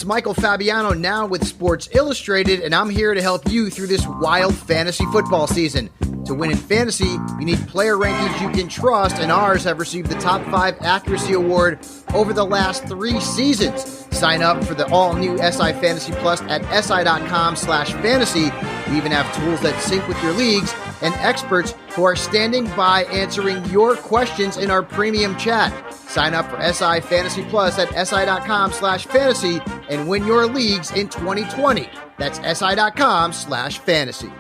Michael Fabiano, now with Sports Illustrated, and I'm here to help you through this wild fantasy football season. To win in fantasy, you need player rankings you can trust, and ours have received the top 5 accuracy award over the last 3 seasons. Sign up for the all-new SI Fantasy Plus at si.com/fantasy. We even have tools that sync with your leagues and experts who are standing by answering your questions in our premium chat. Sign up for SI Fantasy Plus at si.com/fantasy and win your leagues in 2020. That's si.com/fantasy.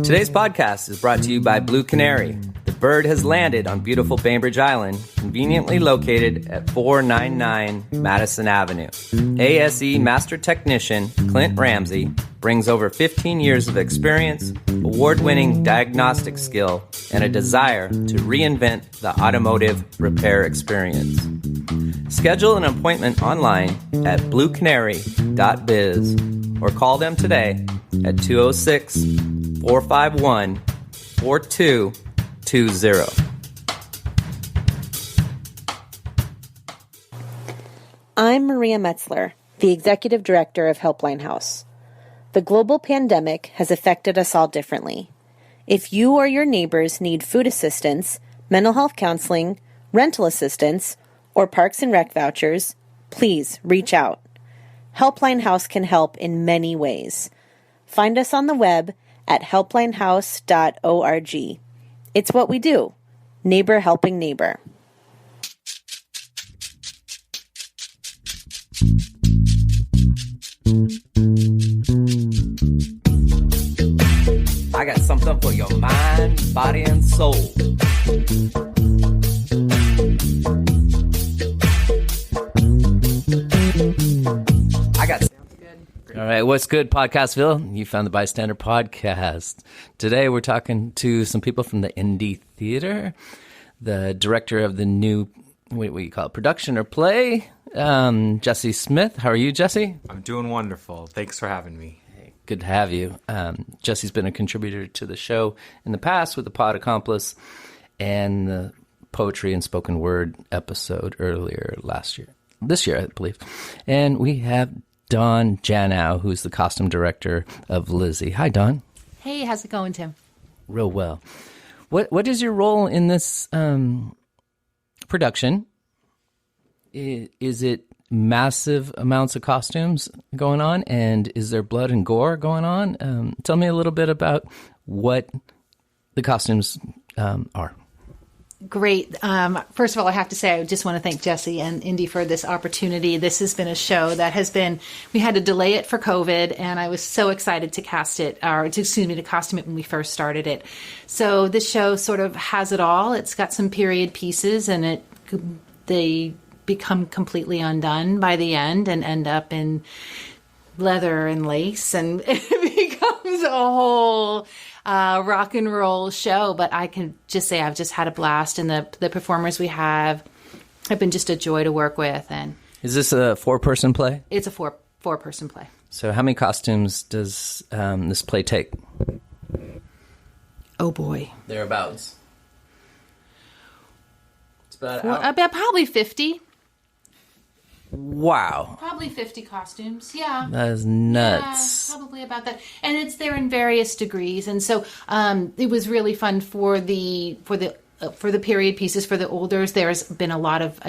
Today's podcast is brought to you by Blue Canary. The bird has landed on beautiful Bainbridge Island, conveniently located at 499 Madison Avenue. ASE Master Technician Clint Ramsey brings over 15 years of experience, award-winning diagnostic skill, and a desire to reinvent the automotive repair experience. Schedule an appointment online at bluecanary.biz or call them today at 206-451-4220. I'm Maria Metzler, the Executive Director of Helpline House. The global pandemic has affected us all differently. If you or your neighbors need food assistance, mental health counseling, rental assistance, or Parks and Rec vouchers, please reach out. Helpline House can help in many ways. Find us on the web at helplinehouse.org. It's what we do. Neighbor helping neighbor. I got something for your mind, body, and soul. All right, what's good, Podcastville? You found the Bystander Podcast. Today, we're talking to some people from the InD Theatre, the director of the new, what do you call it, production or play, Jessie Smith. How are you, Jessie? I'm doing wonderful. Thanks for having me. Hey, good to have you. Jessie's been a contributor to the show in the past with the Pod Accomplice and the poetry and spoken word episode earlier this year, I believe. And we have Dawn Janow, who's the costume director of Lizzie. Hi, Dawn. Hey, how's it going, Tim? Real well. What is your role in this production? Is it massive amounts of costumes going on, and is there blood and gore going on? Tell me a little bit about what the costumes are. Great. First of all, I have to say, I just want to thank Jessie and Indy for this opportunity. This has been a show that we had to delay it for COVID, and I was so excited to costume it when we first started it. So this show sort of has it all. It's got some period pieces, and they become completely undone by the end and end up in leather and lace, and it becomes a whole rock and roll show. But I can just say I've just had a blast, and the performers we have been just a joy to work with. And is this a 4-person play? It's a four-person play. So how many costumes does this play take? Oh boy, thereabouts. It's about probably 50. Wow. Probably 50 costumes. Yeah. That is nuts. Yeah, probably about that. And it's there in various degrees. And so it was really fun for the period pieces, for the olders. There's been a lot of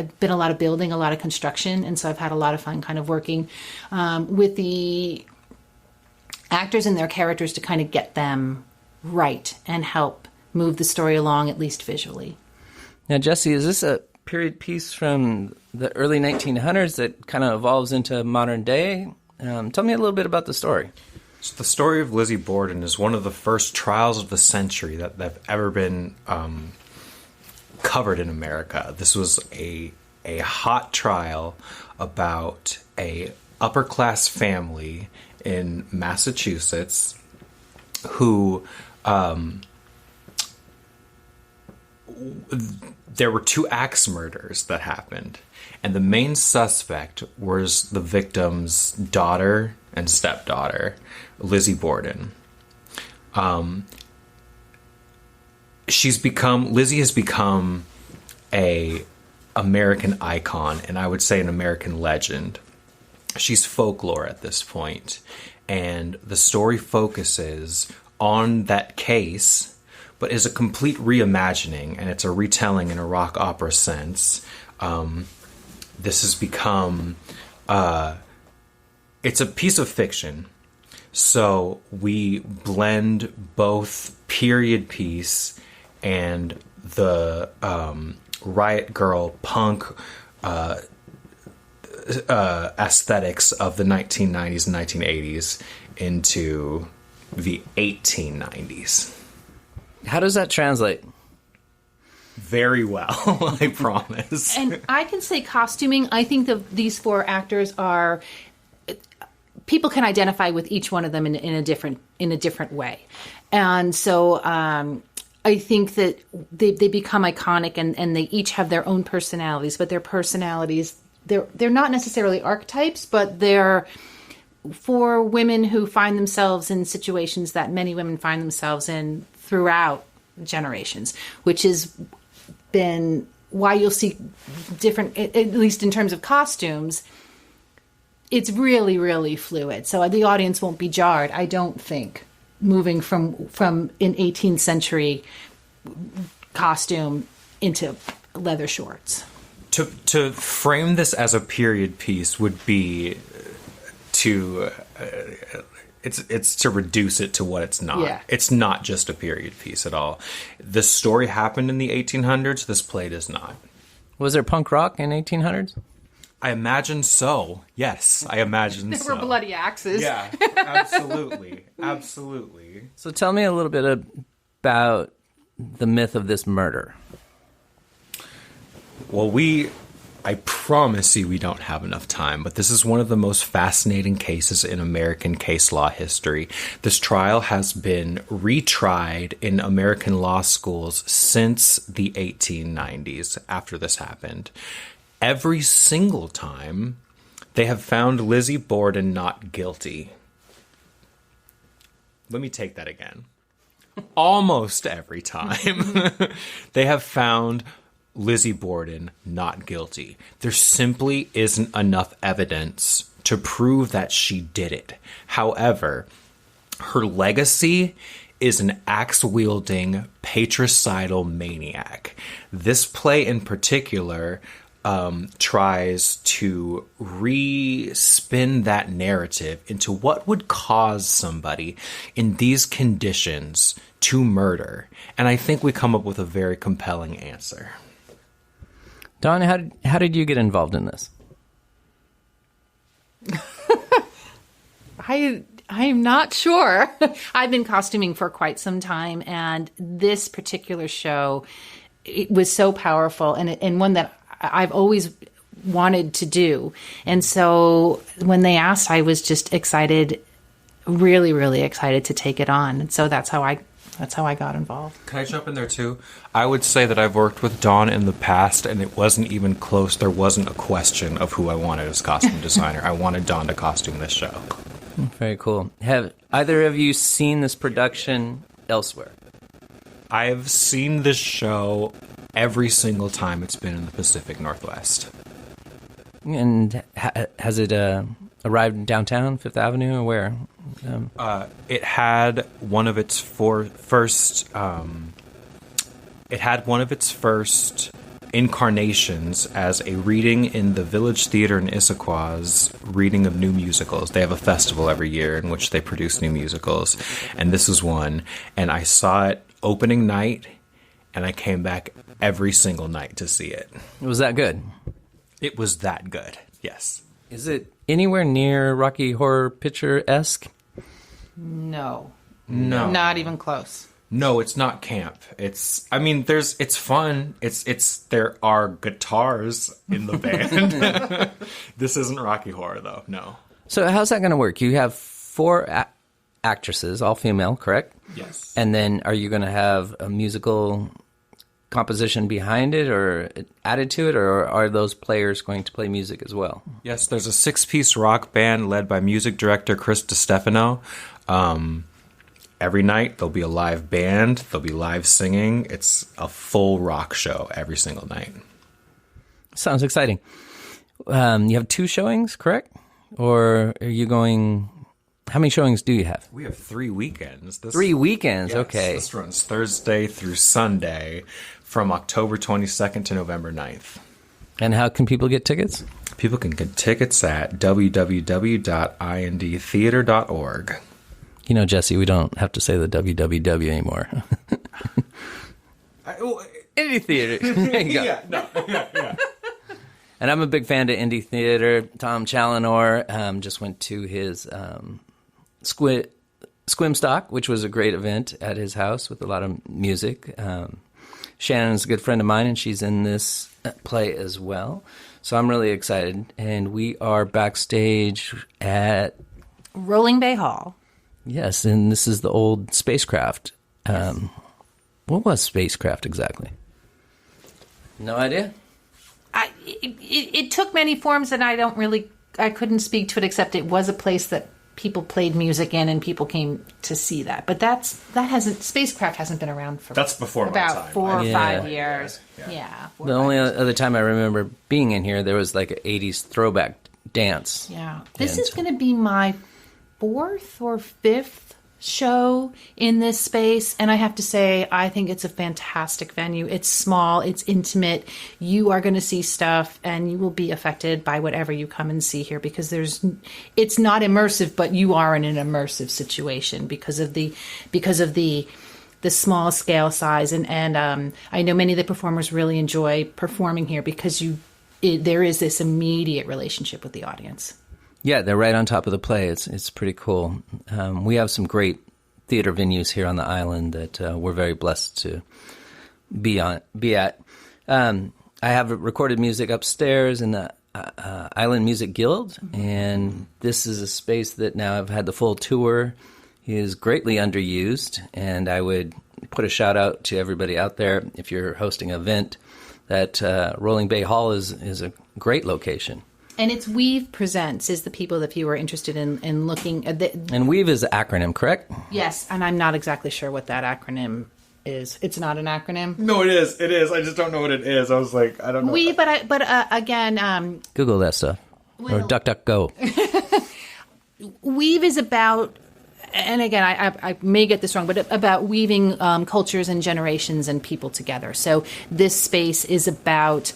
building, a lot of construction, and so I've had a lot of fun kind of working with the actors and their characters to kind of get them right and help move the story along, at least visually. Now, Jessie, is this a period piece from the early 1900s that kind of evolves into modern day? Tell me a little bit about the story. So the story of Lizzie Borden is one of the first trials of the century that have ever been covered in America. This was a hot trial about a upper-class family in Massachusetts who there were 2 axe murders that happened, and the main suspect was the victim's daughter and stepdaughter, Lizzie Borden. Lizzie has become a American icon, and I would say an American legend. She's folklore at this point, and the story focuses on that case, but is a complete reimagining, and it's a retelling in a rock opera sense. This has become... it's a piece of fiction, so we blend both period piece and the riot girl punk aesthetics of the 1990s and 1980s into the 1890s. How does that translate? Very well, I promise. And I can say costuming, I think these 4 actors are... people can identify with each one of them in a different way. And so I think that they become iconic, and they each have their own personalities, but their personalities, they're not necessarily archetypes, but they're for women who find themselves in situations that many women find themselves in throughout generations, which has been why you'll see different, at least in terms of costumes, it's really, really fluid. So the audience won't be jarred, I don't think, moving from an 18th century costume into leather shorts. To frame this as a period piece would be to it's to reduce it to what it's not. Yeah. It's not just a period piece at all. This story happened in the 1800s. This play does not. Was there punk rock in 1800s? I imagine so. Yes, I imagine so. There were bloody axes. Yeah, absolutely. Absolutely. So tell me a little bit about the myth of this murder. Well, I promise you we don't have enough time, but this is one of the most fascinating cases in American case law history. This trial has been retried in American law schools since the 1890s after this happened. Every single time, they have found Lizzie Borden not guilty. Let me take that again. Almost every time, they have found Lizzie Borden not guilty. There simply isn't enough evidence to prove that she did it. However, her legacy is an axe-wielding, patricidal maniac. This play in particular tries to re-spin that narrative into what would cause somebody in these conditions to murder. And I think we come up with a very compelling answer. Don, how did you get involved in this? I'm not sure. I've been costuming for quite some time, and this particular show, it was so powerful, and one that I've always wanted to do. And so when they asked, I was just excited, really, really excited to take it on. And so that's how I got involved. Can I jump in there too? I would say that I've worked with Dawn in the past, and it wasn't even close. There wasn't a question of who I wanted as costume designer. I wanted Dawn to costume this show. Very cool. Have either of you seen this production elsewhere? I have seen this show every single time it's been in the Pacific Northwest. And has it arrived downtown, Fifth Avenue, or where? It had one of its first incarnations as a reading in the Village Theatre in Issaquah's reading of new musicals. They have a festival every year in which they produce new musicals, and this is one. And I saw it opening night, and I came back every single night to see it. Was that good? It was that good, yes. Is it anywhere near Rocky Horror Picture-esque? No. No. Not even close. No, it's not camp. It's fun. There are guitars in the band. This isn't Rocky Horror though. No. So how's that going to work? You have 4 actresses, all female, correct? Yes. And then are you going to have a musical composition behind it or added to it, or are those players going to play music as well? Yes, there's a 6-piece rock band led by music director Chris DiStefano. Every night there'll be a live band, there'll be live singing. It's a full rock show every single night. Sounds exciting. You have 2 showings, correct? Or are you going... How many showings do you have? We have 3 weekends. 3 weekends, yes, okay. This runs Thursday through Sunday from October 22nd to November 9th. And how can people get tickets? People can get tickets at www.indtheatre.org. You know, Jessie, we don't have to say the www anymore. InD Theatre. There you go. Yeah. And I'm a big fan of InD Theatre. Tom Challenor just went to his Squimstock, which was a great event at his house with a lot of music. Shannon's a good friend of mine, and she's in this play as well. So I'm really excited. And we are backstage at... Rolling Bay Hall. Yes, and this is the old spacecraft. What was spacecraft exactly? No idea? It took many forms, and I couldn't speak to it, except it was a place that people played music in and people came to see that. But spacecraft hasn't been around for that's before about my time. 4 or 5 years. Yeah. The only other time I remember being in here, there was like an 80s throwback dance. Yeah. This is going to be my 4th or 5th show in this space, and I have to say, I think it's a fantastic venue. It's small, it's intimate. You are going to see stuff, and you will be affected by whatever you come and see here, because it's not immersive, but you are in an immersive situation because of the small scale size, and I know many of the performers really enjoy performing here because there is this immediate relationship with the audience. Yeah, they're right on top of the play. It's pretty cool. We have some great theater venues here on the island that we're very blessed to be at. I have recorded music upstairs in the Island Music Guild, and this is a space that now I've had the full tour. It is greatly underused, and I would put a shout out to everybody out there if you're hosting an event that Rolling Bay Hall is a great location. And it's Weave Presents is the people that you are interested in looking at. And Weave is an acronym, correct? Yes, and I'm not exactly sure what that acronym is. It's not an acronym? No, it is. It is. I just don't know what it is. I was like, I don't know. Weave, but again... Google that stuff. Or DuckDuckGo. Weave is about... And again, I may get this wrong, but about weaving cultures and generations and people together. So this space is about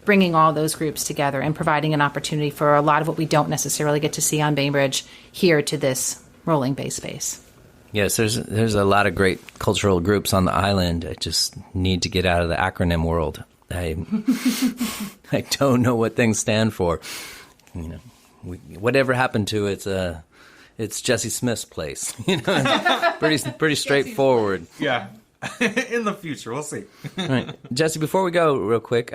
bringing all those groups together and providing an opportunity for a lot of what we don't necessarily get to see on Bainbridge here to this Rolling Bay space. Yes, there's a lot of great cultural groups on the island. I just need to get out of the acronym world. I don't know what things stand for. You know, whatever happened to it, it's Jessie Smith's place. You know, pretty straightforward. Yeah. In the future, we'll see. All right. Jessie, before we go real quick,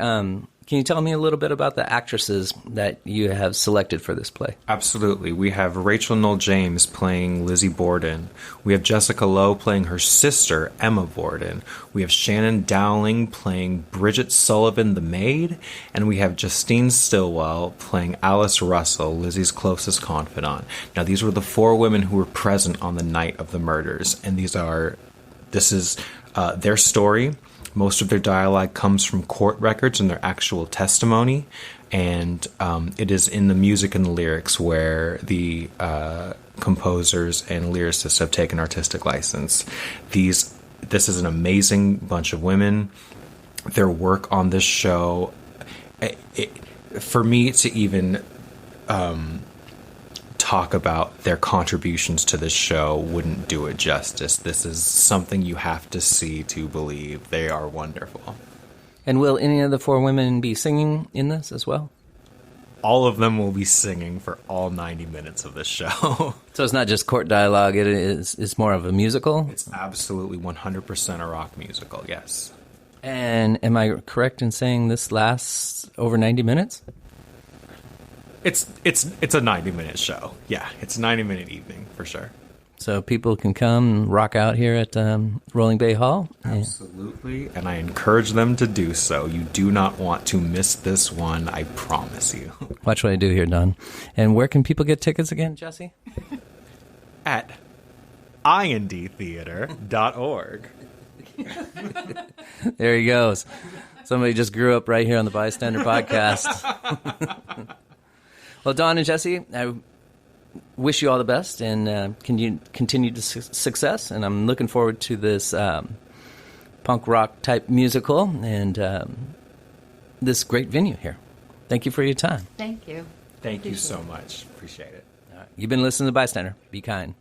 can you tell me a little bit about the actresses that you have selected for this play? Absolutely. We have Rachel Noel James playing Lizzie Borden. We have Jessica Lowe playing her sister, Emma Borden. We have Shannon Dowling playing Bridget Sullivan, the maid. And we have Justine Stillwell playing Alice Russell, Lizzie's closest confidant. Now, these were the 4 women who were present on the night of the murders. And this is their story. Most of their dialogue comes from court records and their actual testimony, and it is in the music and the lyrics where the composers and lyricists have taken artistic license. This is an amazing bunch of women. Their work on this show, for me to even talk about their contributions to this show wouldn't do it justice. This is something you have to see to believe. They are wonderful. And will any of the 4 women be singing in this as well? All of them will be singing for all 90 minutes of this show. So it's not just court dialogue, it's more of a musical? It's absolutely 100% a rock musical, yes. And am I correct in saying this lasts over 90 minutes? It's a 90-minute show. Yeah, it's a 90-minute evening for sure. So people can come and rock out here at Rolling Bay Hall? Absolutely, and I encourage them to do so. You do not want to miss this one, I promise you. Watch what I do here, Don. And where can people get tickets again, Jessie? At indtheatre.org. There he goes. Somebody just grew up right here on the Bystander Podcast. Well, Dawn and Jessie, I wish you all the best and continued success. And I'm looking forward to this punk rock type musical and this great venue here. Thank you for your time. Thank you. Thank you so much. Appreciate it. All right. You've been listening to Bystander. Be kind.